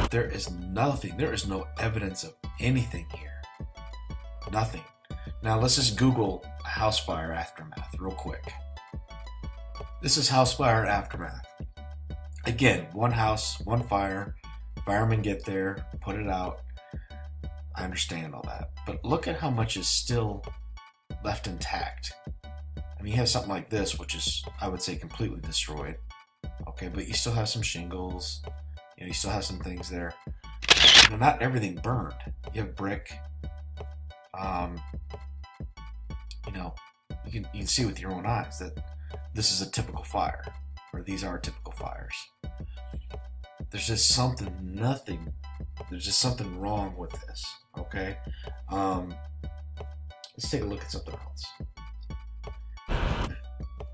But there is nothing. There is no evidence of anything here. Nothing. Now let's just Google house fire aftermath real quick. This is house fire aftermath. Again, one house, one fire. Firemen get there, put it out. I understand all that. But look at how much is still left intact. I mean, you have something like this, which is, I would say, completely destroyed. Okay, but you still have some shingles. You know, you still have some things there. You know, not everything burned. You have brick. You know, you can see with your own eyes that this is a typical fire, or these are typical fires. There's just something, there's just something wrong with this, okay? Let's take a look at something else.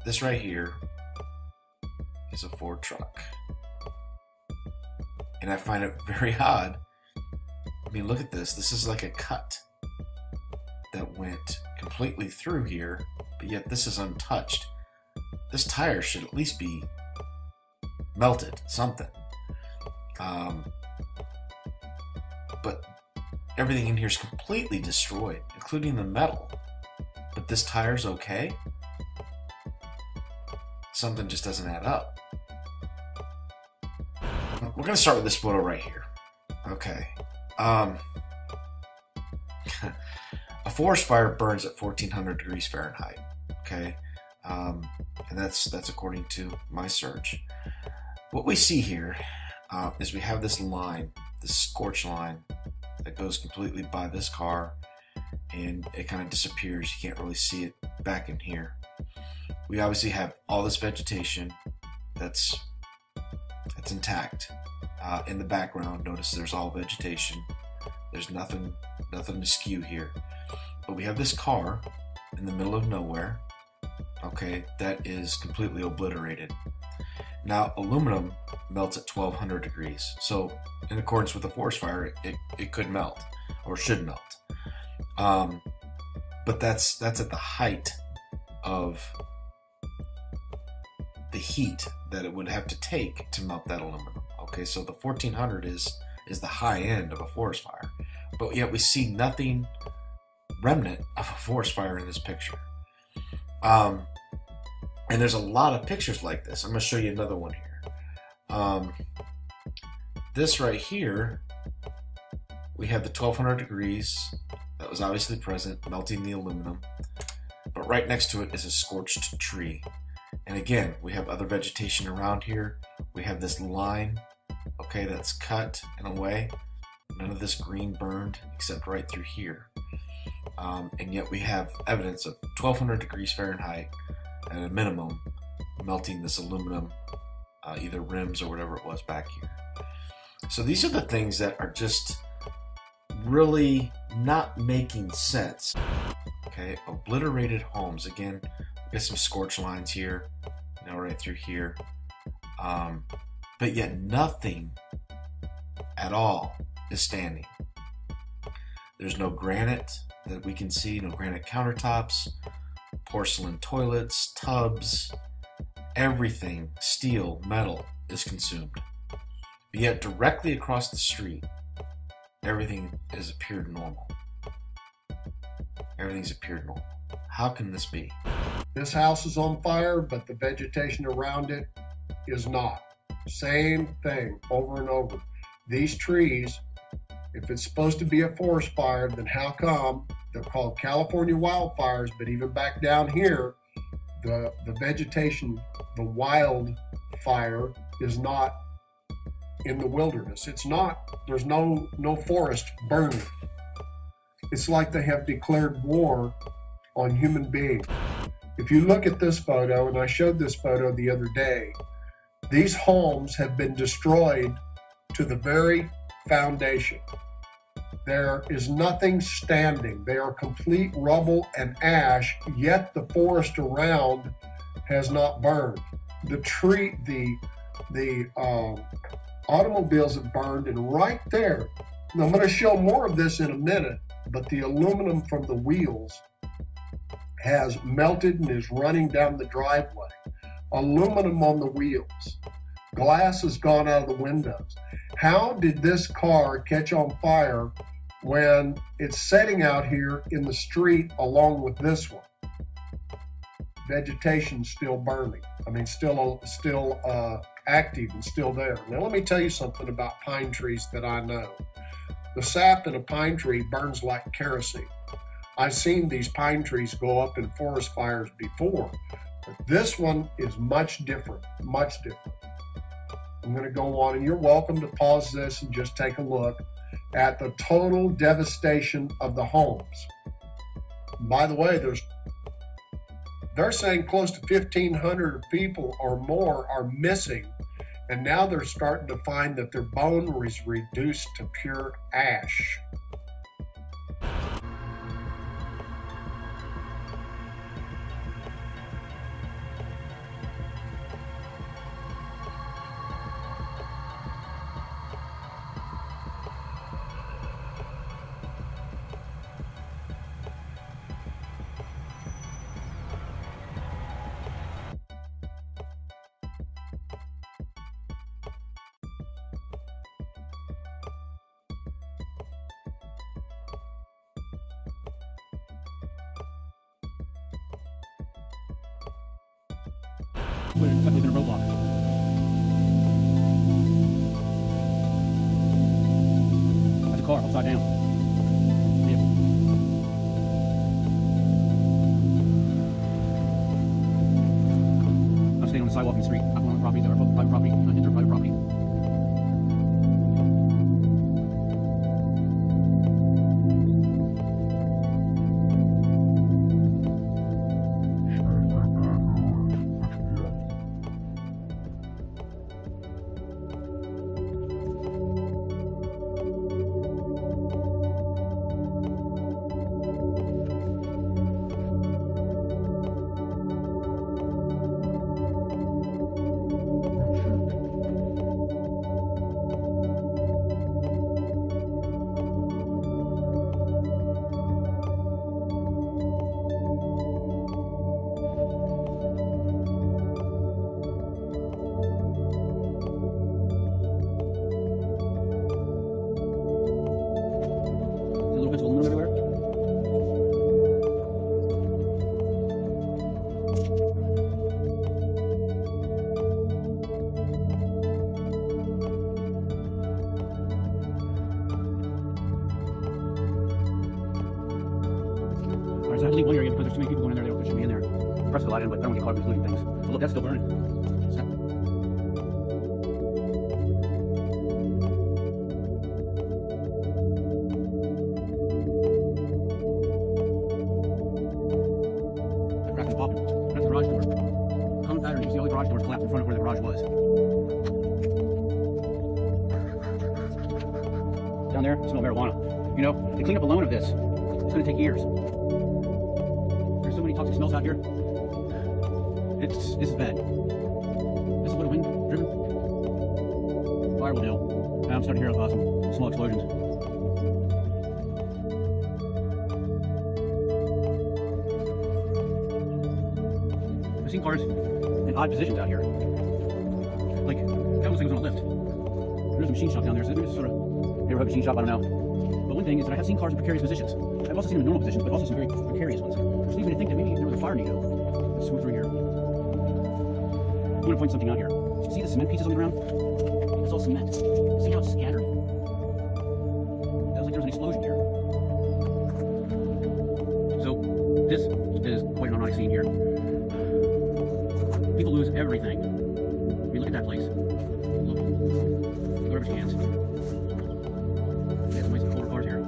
This right here is a Ford truck. And I find it very odd. I mean, look at this. This is like a cut that went completely through here, but yet this is untouched. This tire should at least be melted, something. But everything in here is completely destroyed, including the metal. But this tire's okay? Something just doesn't add up. We're going to start with this photo right here. Okay. A forest fire burns at 1400 degrees Fahrenheit. Okay. And that's according to my search. What we see here is we have this line, this scorch line that goes completely by this car, and it kind of disappears. You can't really see it back in here. We obviously have all this vegetation that's intact. In the background, notice there's all vegetation. There's nothing to skew here. But we have this car in the middle of nowhere, okay, that is completely obliterated. Now, aluminum melts at 1200 degrees. So, in accordance with the forest fire, it could melt, or should melt. But that's at the height of the heat that it would have to take to melt that aluminum. Okay, so the 1400 is the high end of a forest fire. But yet we see nothing remnant of a forest fire in this picture. And there's a lot of pictures like this. I'm going to show you another one here. This right here, we have the 1200 degrees that was obviously present, melting the aluminum. But right next to it is a scorched tree. And again, we have other vegetation around here. We have this line, okay, that's cut in a way. None of this green burned except right through here. And yet we have evidence of 1200 degrees Fahrenheit at a minimum melting this aluminum, either rims or whatever it was back here. So these are the things that are just really not making sense. Okay, obliterated homes. Again, we got some scorch lines here, you know, right through here. But yet nothing at all is standing. There's no granite that we can see, no granite countertops, porcelain toilets, tubs, everything, steel, metal is consumed. But yet directly across the street, everything has appeared normal. Everything's appeared normal. How can this be? This house is on fire, but the vegetation around it is not. Same thing over and over. These trees, if it's supposed to be a forest fire, then how come they're called California wildfires, but even back down here, the vegetation, the wildfire is not in the wilderness. It's not, there's no forest burning. It's like they have declared war on human beings. If you look at this photo, and I showed this photo the other day, these homes have been destroyed to the very foundation. There is nothing standing. They are complete rubble and ash, yet the forest around has not burned. The automobiles have burned, and right there, and I'm going to show more of this in a minute, but the aluminum from the wheels has melted and is running down the driveway. Aluminum on the wheels, glass has gone out of the windows. How did this car catch on fire when it's sitting out here in the street along with this one? Vegetation's still burning. I mean, still active and still there. Now, let me tell you something about pine trees that I know. The sap in a pine tree burns like kerosene. I've seen these pine trees go up in forest fires before, but this one is much different, much different. I'm going to go on, and you're welcome to pause this and just take a look at the total devastation of the homes. By the way, they're saying close to 1,500 people or more are missing, and now they're starting to find that their bone was reduced to pure ash. It's effectively been a roadblock. That's a car upside down. Vehicle. I'm staying on the sidewalk in the street, not going on the property. They're private property, not their private property. So I had to leave one area because there's too many people going in there. They shouldn't be in there. Press the light in, but I don't want to get caught with looting things. But look, that's still burning. That crack is popping. That's the garage door. Common pattern. You see all the garage doors collapse in front of where the garage was. Down there, smell marijuana. You know, to clean up a loan of this, it's going to take years. There's so many toxic smells out here. This is bad. This is what a wind driven fire will do. Now I'm starting to hear some small explosions. I've seen cars in odd positions out here. Like, that looks like it was on a lift. There's a machine shop down there, so there's sort of neighborhood machine shop, I don't know. But one thing is that I have seen cars in precarious positions. I've also seen them in normal positions, but also some very precarious ones. Which leads me to think that maybe there was a fire needle. Let's swim through here. I'm going to point something out here. See the cement pieces on the ground? It's all cement. See how it's scattered? Sounds like there's an explosion here. So, this is quite an ironic scene here. People lose everything. I mean, look at that place. Look. Garbage cans. There's some nice color cars here.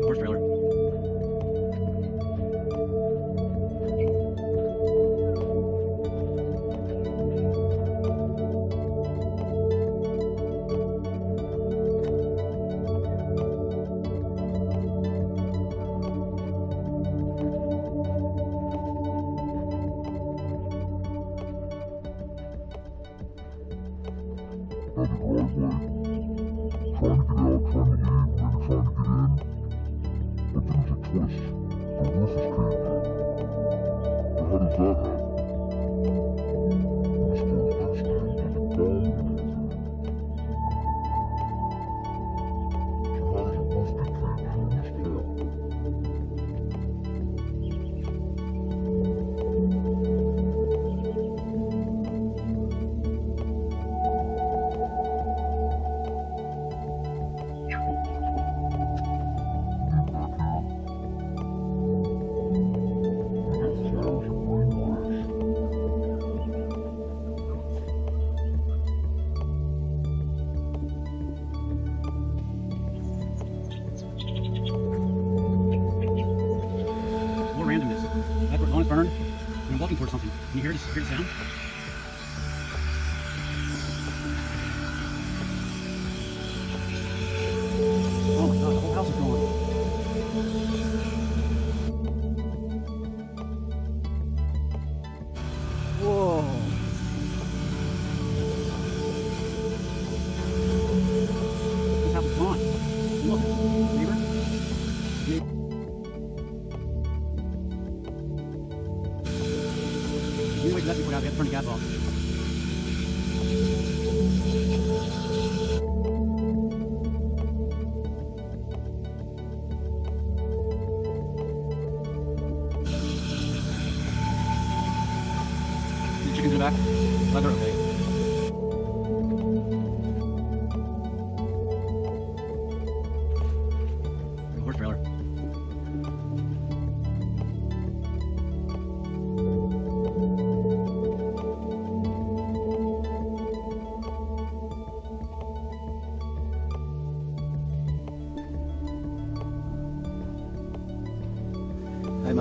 Horse trailer. Out the driveway, trying to get Burned, and I'm walking towards something. Can you hear the sound? Oh my god, the whole house is gone. Whoa. This house is gone. Look, neighbor. You wait, that's before I have to turn the gas off. The chickens are back. Glad they're okay. Horse trailer. I'm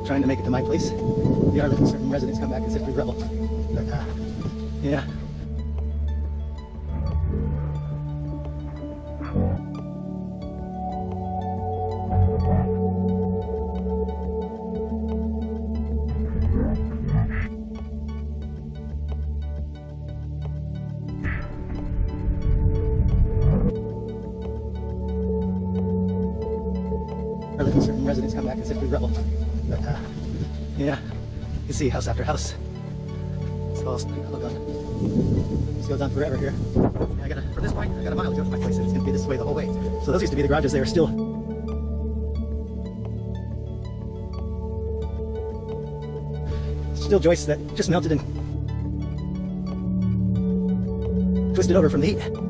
trying to make it to my place. We are letting certain residents come back as if we rebel. But, yeah. We're letting certain residents come back as if we rebel. But, yeah. You can see house after house. It's all done. This goes on forever here. And from this point, I got a mile to go to my place, and it's going to be this way the whole way. So those used to be the garages. They are still joists that just melted and twisted over from the heat.